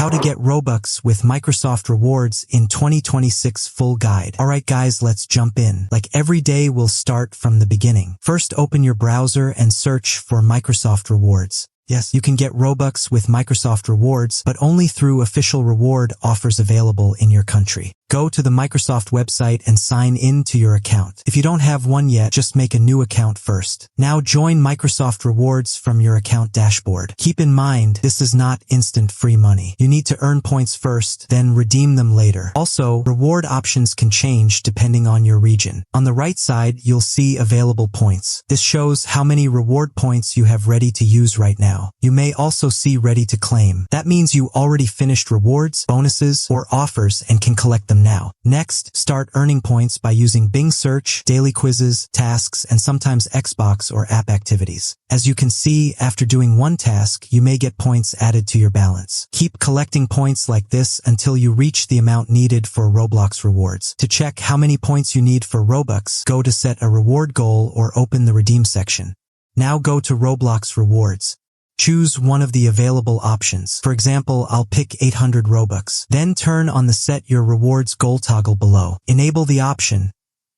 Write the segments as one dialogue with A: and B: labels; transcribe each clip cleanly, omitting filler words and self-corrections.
A: How to get Robux with Microsoft Rewards in 2026 full guide. Alright guys, let's jump in. Like every day, we'll start from the beginning. First, open your browser and search for Microsoft Rewards. Yes, you can get Robux with Microsoft Rewards, but only through official reward offers available in your country. Go to the Microsoft website and sign in to your account. If you don't have one yet, just make a new account first. Now join Microsoft Rewards from your account dashboard. Keep in mind, this is not instant free money. You need to earn points first, then redeem them later. Also, reward options can change depending on your region. On the right side, you'll see available points. This shows how many reward points you have ready to use right now. You may also see ready to claim. That means you already finished rewards, bonuses, or offers and can collect them now. Next, start earning points by using Bing search, daily quizzes, tasks, and sometimes Xbox or app activities. As you can see, after doing one task, you may get points added to your balance. Keep collecting points like this until you reach the amount needed for Roblox rewards. To check how many points you need for Robux, go to set a reward goal or open the redeem section. Now go to Roblox rewards. Choose one of the available options. For example, I'll pick 800 Robux. Then turn on the Set Your Rewards goal toggle below. Enable the option,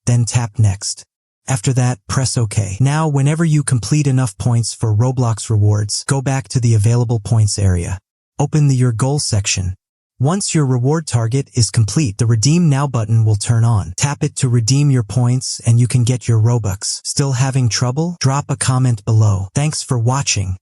A: then tap Next. After that, press OK. Now, whenever you complete enough points for Roblox rewards, go back to the available points area. Open the Your Goal section. Once your reward target is complete, the Redeem Now button will turn on. Tap it to redeem your points and you can get your Robux. Still having trouble? Drop a comment below. Thanks for watching.